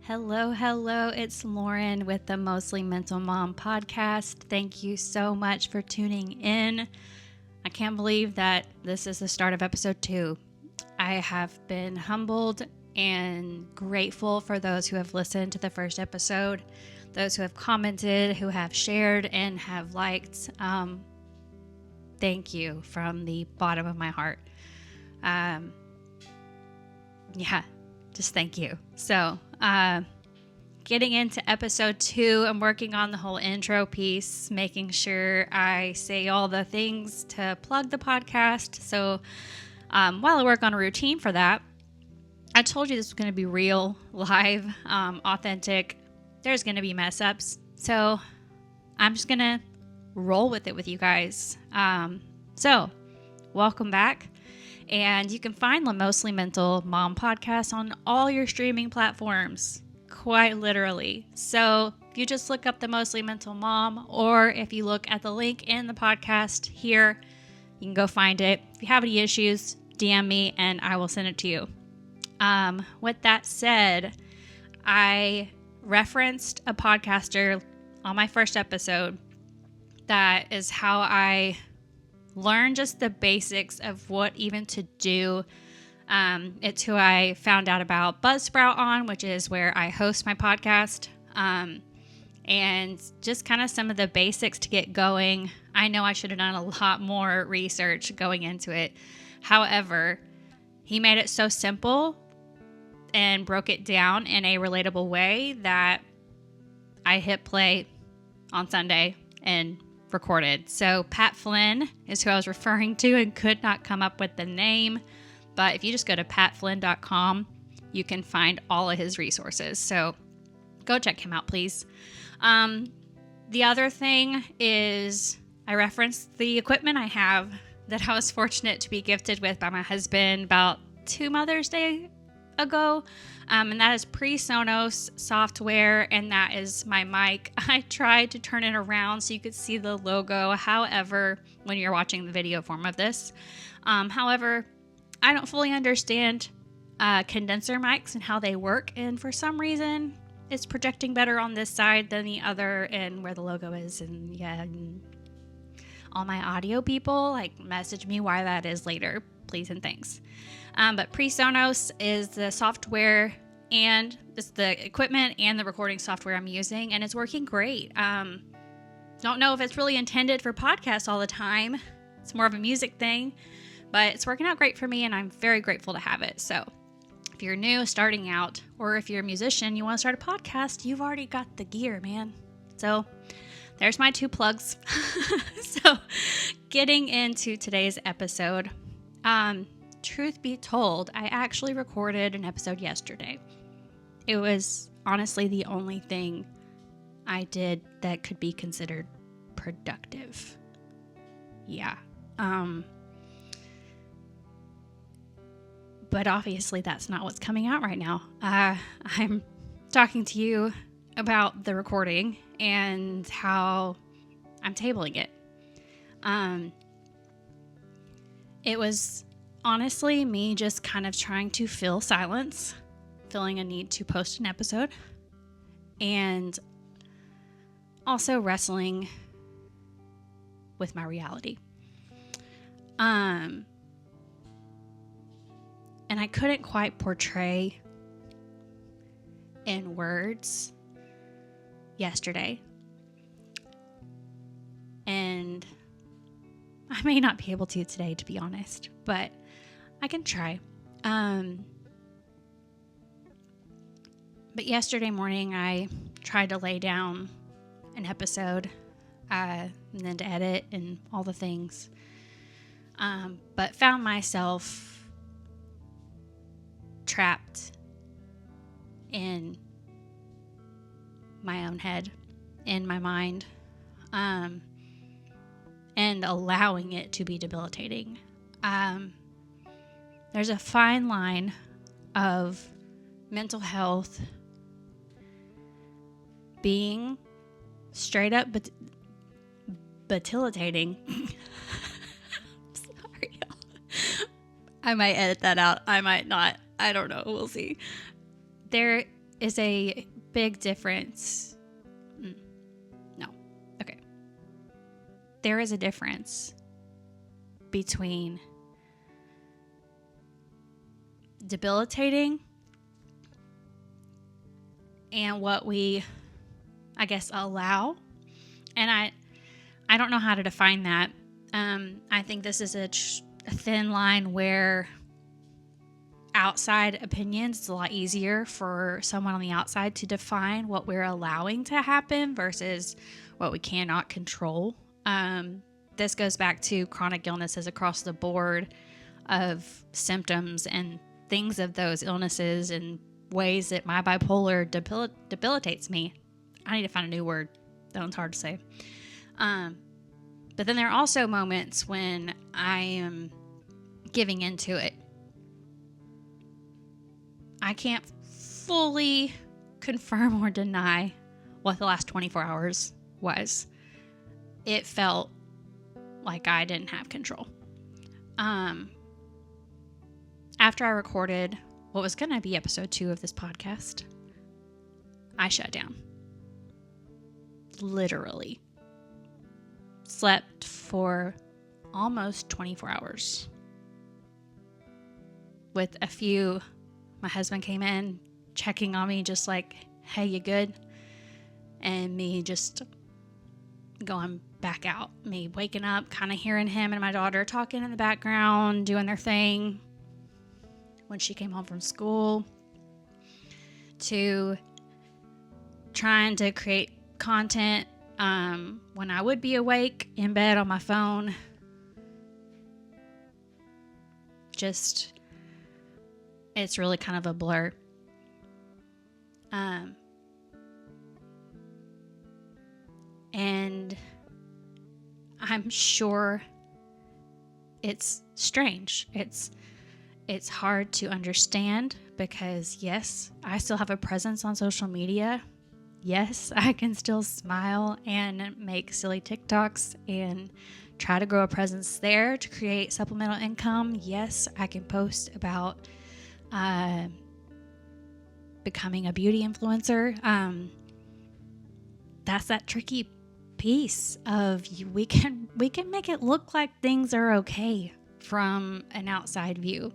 Hello, hello. It's Lauren with the Mostly Mental Mom podcast. Thank you so much for tuning in. I can't believe that this is the start of episode 2. I have been humbled and grateful for those who have listened to the first episode, those who have commented, who have shared, and have liked. Thank you from the bottom of my heart. Just thank you. So, getting into episode 2, I'm working on the whole intro piece, making sure I say all the things to plug the podcast. So, while I work on a routine for that, I told you this was going to be real, live, authentic. There's going to be mess ups. So, I'm just going to roll with it with you guys. So, welcome back. And you can find the Mostly Mental Mom podcast on all your streaming platforms, quite literally. So if you just look up the Mostly Mental Mom, or if you look at the link in the podcast here, you can go find it. If you have any issues, DM me and I will send it to you. With that said, I referenced a podcaster on my first episode. That is how I learn just the basics of what even to do. It's who I found out about Buzzsprout on, which is where I host my podcast. And just kind of some of the basics to get going. I know I should have done a lot more research going into it. However, he made it so simple and broke it down in a relatable way that I hit play on Sunday and recorded. So Pat Flynn is who I was referring to and could not come up with the name. But if you just go to patflynn.com, you can find all of his resources. So go check him out, please. The other thing is I referenced the equipment I have that I was fortunate to be gifted with by my husband about 2 Mother's Day ago. And that is pre-Sonos software, and that is my mic. I tried to turn it around so you could see the logo, however, when you're watching the video form of this. However, I don't fully understand condenser mics and how they work, and for some reason, it's projecting better on this side than the other, and where the logo is, and all my audio people, message me why that is later, please and thanks. But PreSonos is the software, and it's the equipment and the recording software I'm using, and it's working great. Don't know if it's really intended for podcasts all the time. It's more of a music thing, but it's working out great for me, and I'm very grateful to have it. So if you're new, starting out, or if you're a musician, you want to start a podcast, you've already got the gear, man. So there's my 2 plugs. So getting into today's episode, truth be told, I actually recorded an episode yesterday. It was honestly the only thing I did that could be considered productive. Yeah. But obviously that's not what's coming out right now. I'm talking to you about the recording and how I'm tabling it. It was honestly me just kind of trying to fill silence, feeling a need to post an episode, and also wrestling with my reality. And I couldn't quite portray in words yesterday. And I may not be able to today, to be honest, but I can try. But yesterday morning, I tried to lay down an episode, and then to edit and all the things, but found myself trapped in my own head, in my mind, and allowing it to be debilitating. There's a fine line of mental health being straight up debilitating. Sorry, y'all. I might edit that out. I might not. I don't know. We'll see. There is a big difference. No. Okay. There is a difference between debilitating and what we, I guess, allow. And I don't know how to define that. I think this is a thin line where outside opinions, it's a lot easier for someone on the outside to define what we're allowing to happen versus what we cannot control. This goes back to chronic illnesses across the board of symptoms and things of those illnesses and ways that my bipolar debilitates me. I need to find a new word. That one's hard to say. But then there are also moments when I am giving into it. I can't fully confirm or deny what the last 24 hours was. It felt like I didn't have control. After I recorded what was going to be episode 2 of this podcast, I shut down. Literally. Slept for almost 24 hours. With a few, my husband came in checking on me just like, hey, you good? And me just going back out. Me waking up, kind of hearing him and my daughter talking in the background, doing their thing. When she came home from school, to trying to create content when I would be awake in bed on my phone. Just, it's really kind of a blur. And I'm sure it's strange. It's hard to understand because, yes, I still have a presence on social media. Yes, I can still smile and make silly TikToks and try to grow a presence there to create supplemental income. Yes, I can post about becoming a beauty influencer. That's that tricky piece of we can make it look like things are okay from an outside view.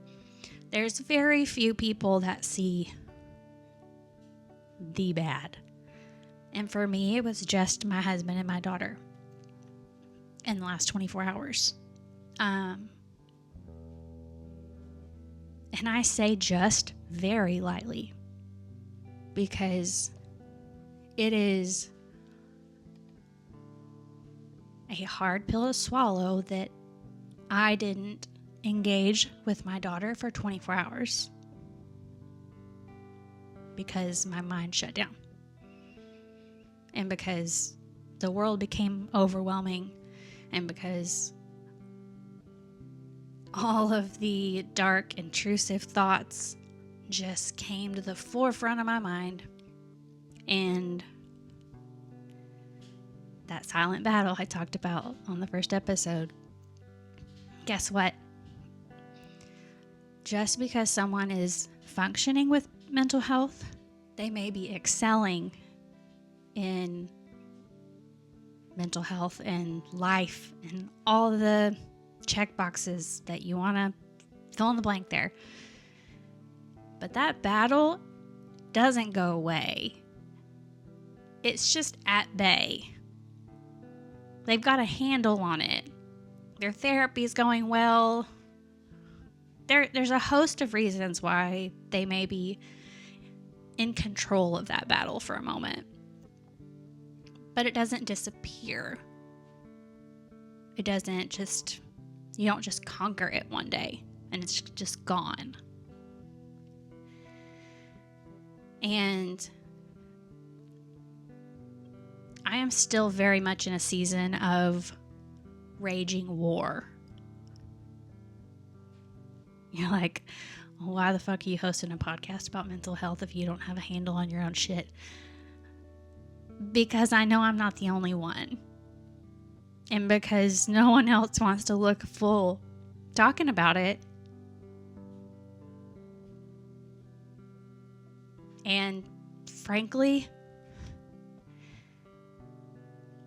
There's very few people that see the bad. And for me, it was just my husband and my daughter in the last 24 hours. And I say just very lightly because it is a hard pill to swallow that I didn't engage with my daughter for 24 hours because my mind shut down and because the world became overwhelming and because all of the dark, intrusive thoughts just came to the forefront of my mind. And that silent battle I talked about on the first episode, guess what? Just because someone is functioning with mental health, they may be excelling in mental health and life and all the check boxes that you want to fill in the blank there. But that battle doesn't go away. It's just at bay. They've got a handle on it. Their therapy is going well. There's a host of reasons why they may be in control of that battle for a moment. But it doesn't disappear. It doesn't just, you don't just conquer it one day and it's just gone. And I am still very much in a season of raging war. You're like, well, why the fuck are you hosting a podcast about mental health if you don't have a handle on your own shit? Because I know I'm not the only one. And because no one else wants to look fool talking about it. And frankly,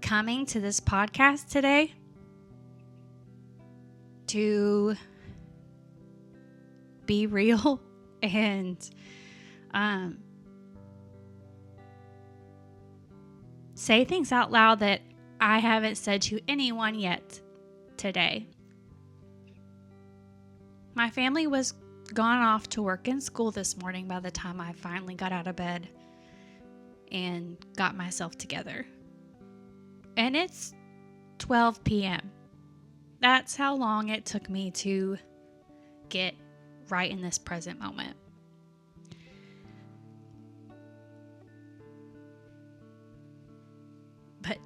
coming to this podcast today to be real and say things out loud that I haven't said to anyone yet today. My family was gone off to work and school this morning by the time I finally got out of bed and got myself together. And it's 12 p.m. That's how long it took me to get right in this present moment. But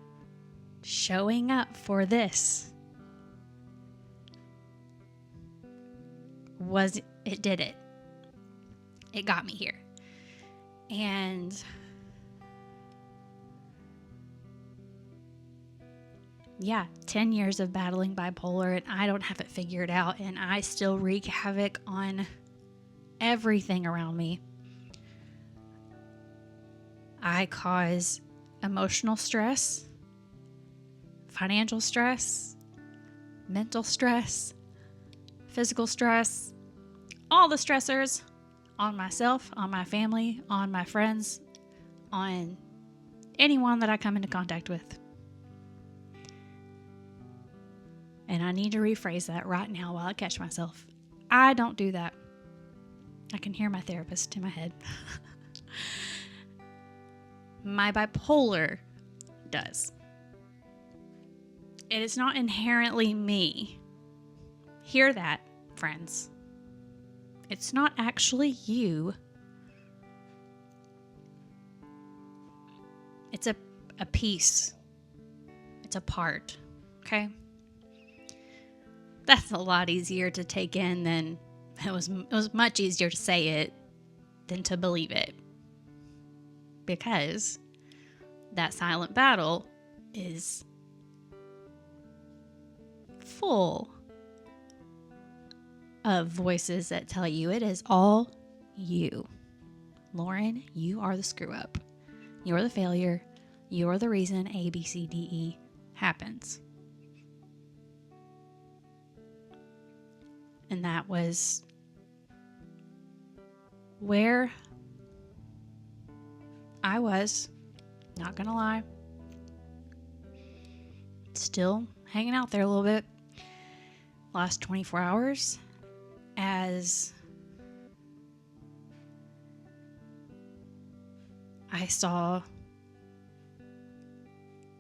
showing up for this did it. It got me here. And yeah, 10 years of battling bipolar, and I don't have it figured out, and I still wreak havoc on everything around me. I cause emotional stress, financial stress, mental stress, physical stress, all the stressors on myself, on my family, on my friends, on anyone that I come into contact with. And I need to rephrase that right now while I catch myself. I don't do that. I can hear my therapist in my head. My bipolar does. It is not inherently me. Hear that, friends. It's not actually you. It's a piece. It's a part. Okay? That's a lot easier to take in than it was much easier to say it than to believe it. Because that silent battle is full of voices that tell you it is all you. Lauren, you are the screw up. You're the failure. You're the reason A, B, C, D, E happens. And that was where I was, not gonna lie, still hanging out there a little bit. Last 24 hours as I saw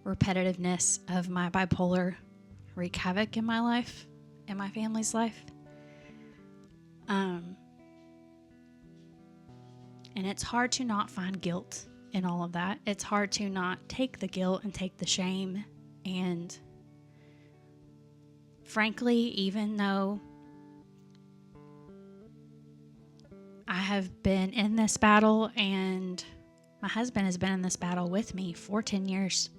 repetitiveness of my bipolar wreak havoc in my life, in my family's life. And it's hard to not find guilt in all of that. It's hard to not take the guilt and take the shame. And frankly, even though I have been in this battle and my husband has been in this battle with me for 10 years,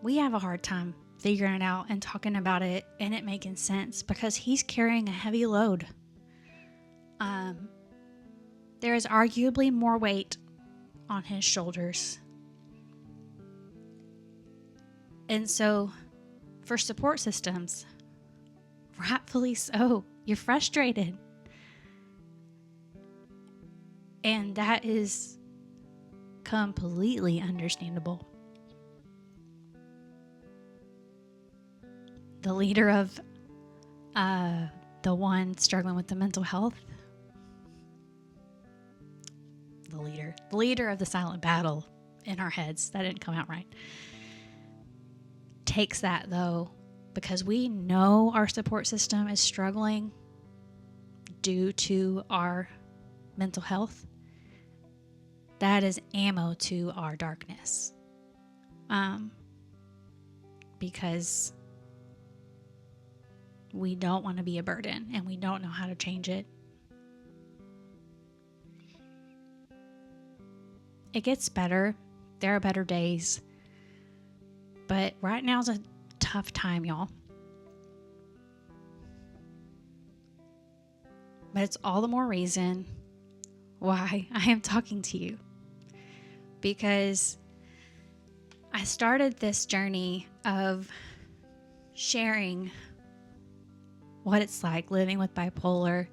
we have a hard time figuring it out and talking about it and it making sense because he's carrying a heavy load. There is arguably more weight on his shoulders. And so for support systems, rightfully so, you're frustrated. And that is completely understandable. The leader of the one struggling with the mental health, the leader of the silent battle in our heads, that didn't come out right, takes that though, because we know our support system is struggling due to our mental health. That is ammo to our darkness. Because we don't want to be a burden and we don't know how to change it. It gets better. There are better days. But right now is a tough time, y'all. But it's all the more reason why I am talking to you. Because I started this journey of sharing what it's like living with bipolar,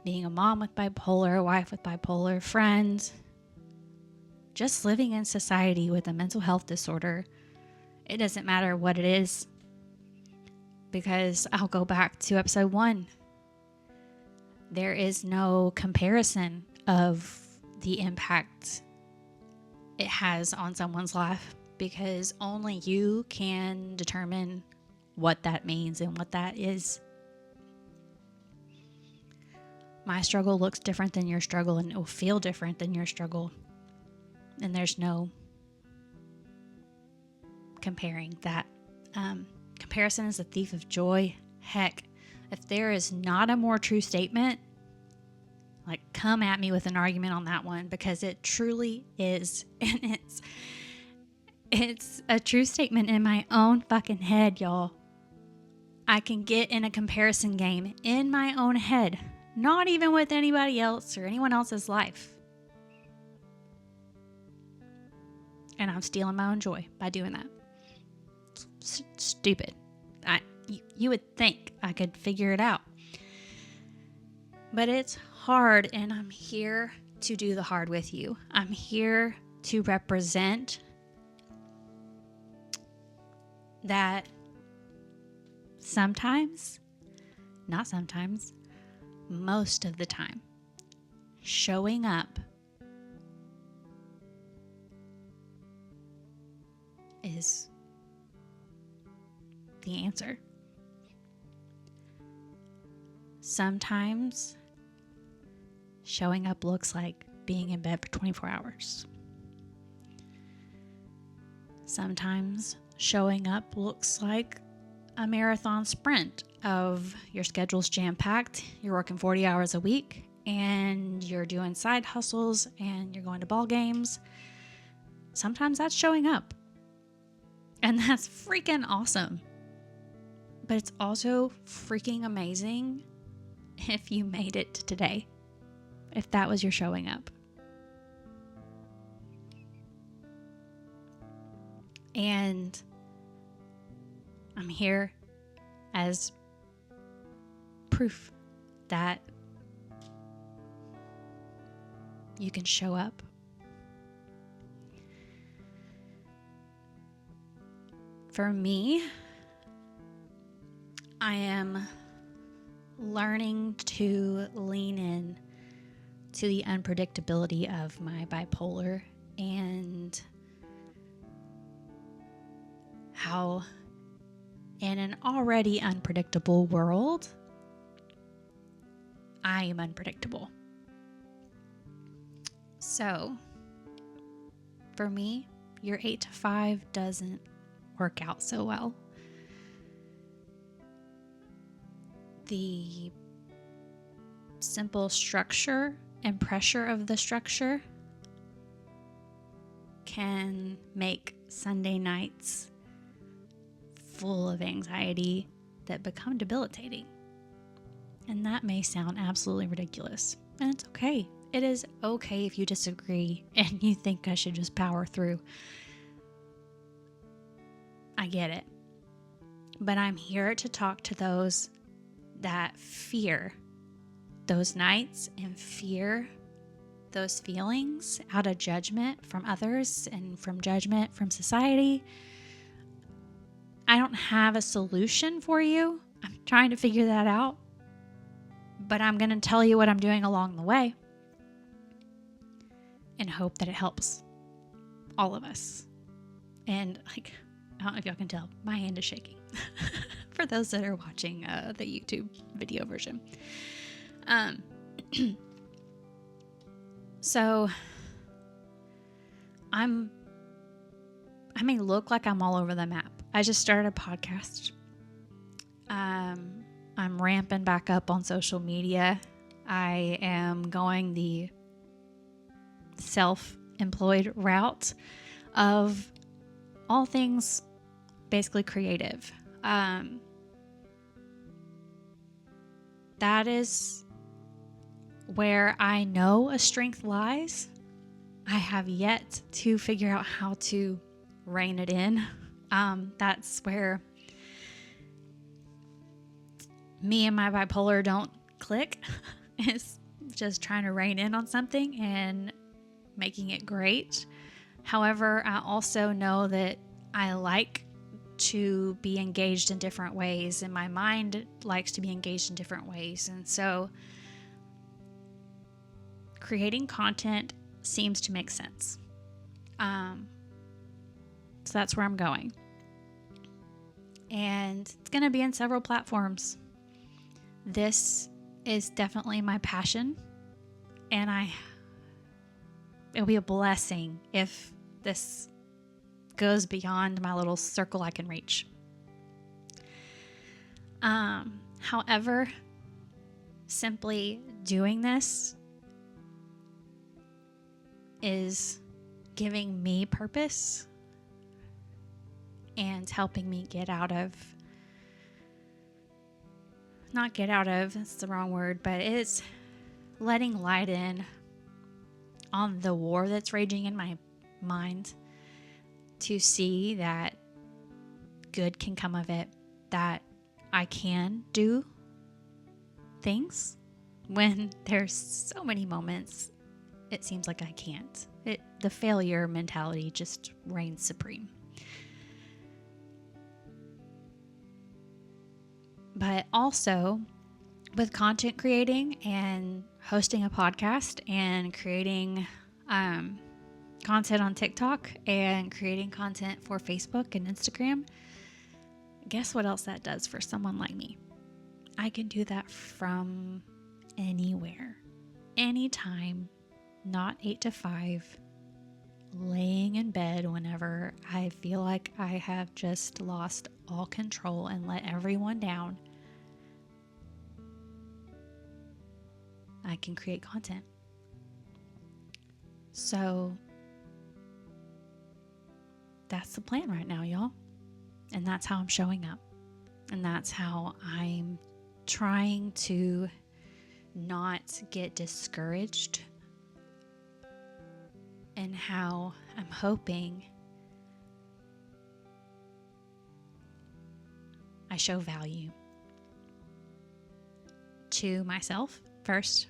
being a mom with bipolar, a wife with bipolar, friends, just living in society with a mental health disorder. It doesn't matter what it is, because I'll go back to episode 1. There is no comparison of the impact it has on someone's life, because only you can determine what that means and what that is. My struggle looks different than your struggle, and it will feel different than your struggle. And there's no comparing that. Comparison is a thief of joy. Heck, if there is not a more true statement, like, come at me with an argument on that one, because it truly is. And it's a true statement in my own fucking head, y'all. I can get in a comparison game in my own head, not even with anybody else or anyone else's life. And I'm stealing my own joy by doing that. It's stupid. You would think I could figure it out. But it's hard, and I'm here to do the hard with you. I'm here to represent that sometimes, not sometimes, most of the time, showing up is the answer. Sometimes showing up looks like being in bed for 24 hours. Sometimes showing up looks like a marathon sprint of your schedule's jam-packed, you're working 40 hours a week, and you're doing side hustles, and you're going to ball games. Sometimes that's showing up. And that's freaking awesome. But it's also freaking amazing if you made it to today. If that was your showing up. And I'm here as proof that you can show up. For me, I am learning to lean in to the unpredictability of my bipolar, and how in an already unpredictable world, I am unpredictable. So, for me, your 8 to 5 doesn't work out so well. The simple structure and pressure of the structure can make Sunday nights full of anxiety that become debilitating. And that may sound absolutely ridiculous. And it's okay. It is okay if you disagree and you think I should just power through. I get it. But I'm here to talk to those that fear those nights and fear those feelings out of judgment from others and from judgment from society. I don't have a solution for you. I'm trying to figure that out. But I'm going to tell you what I'm doing along the way and hope that it helps all of us. And I don't know if y'all can tell, my hand is shaking for those that are watching the YouTube video version. So I may look like I'm all over the map. I just started a podcast. I'm ramping back up on social media. I am going the self-employed route of all things basically creative. that is where I know a strength lies. I have yet to figure out how to rein it in. That's where me and my bipolar don't click. Is just trying to rein in on something and making it great. However, I also know that I like to be engaged in different ways, and my mind likes to be engaged in different ways. And so creating content seems to make sense. So that's where I'm going. And it's going to be in several platforms. This is definitely my passion, and it'll be a blessing if this goes beyond my little circle I can reach. However, simply doing this is giving me purpose and helping me not get out of, that's the wrong word, but it's letting light in on the war that's raging in my mind, to see that good can come of it, that I can do things when there's so many moments it seems like I can't. The failure mentality just reigns supreme. But also with content creating and hosting a podcast and creating content on TikTok and creating content for Facebook and Instagram, guess what else that does for someone like me? I can do that from anywhere, anytime, not 8 to 5, laying in bed whenever I feel like I have just lost all control and let everyone down. I can create content. So that's the plan right now, y'all. And that's how I'm showing up. And that's how I'm trying to not get discouraged, and how I'm hoping I show value to myself first,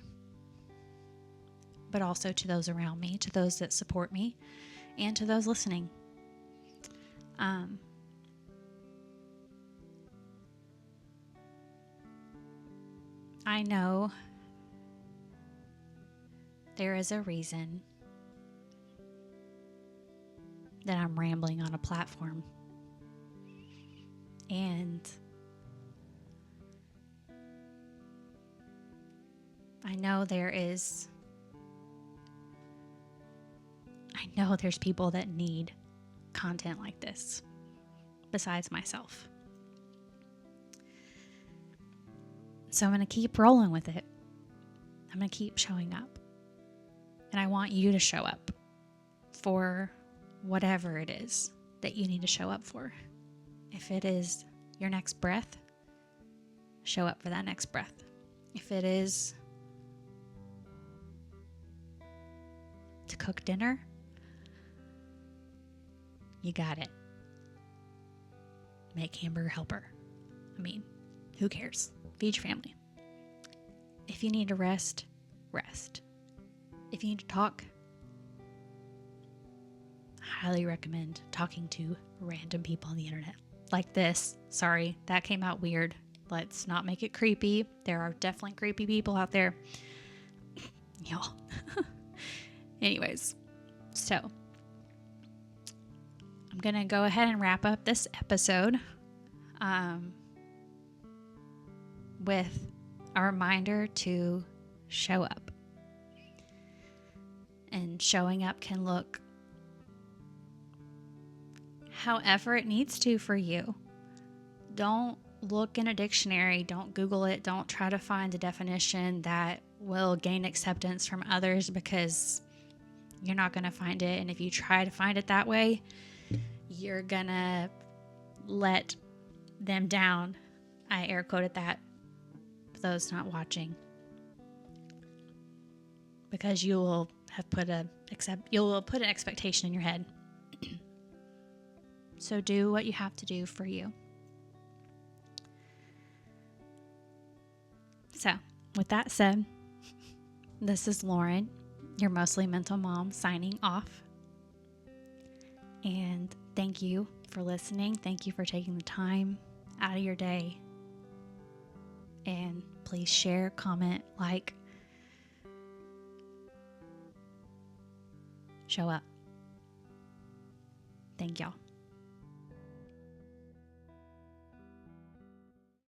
but also to those around me, to those that support me, and to those listening. I know there is a reason that I'm rambling on a platform. And I know there's people that need content like this besides myself. So I'm going to keep rolling with it. I'm going to keep showing up. And I want you to show up for whatever it is that you need to show up for. If it is your next breath, show up for that next breath. If it is to cook dinner, you got it. Make hamburger helper. I mean, who cares? Feed your family. If you need to rest, rest. If you need to talk, highly recommend talking to random people on the internet. Like this. Sorry, that came out weird. Let's not make it creepy. There are definitely creepy people out there. Y'all. Anyways, so I'm going to go ahead and wrap up this episode with a reminder to show up. And showing up can look however it needs to for you. Don't look in a dictionary. Don't Google it. Don't try to find a definition that will gain acceptance from others, because you're not going to find it. And if you try to find it that way, you're going to let them down. I air quoted that. those not watching, because you will have put an expectation in your head. So do what you have to do for you. So, with that said, this is Lauren, your mostly mental mom, signing off. And thank you for listening. Thank you for taking the time out of your day. And please share, comment, like, show up. Thank y'all.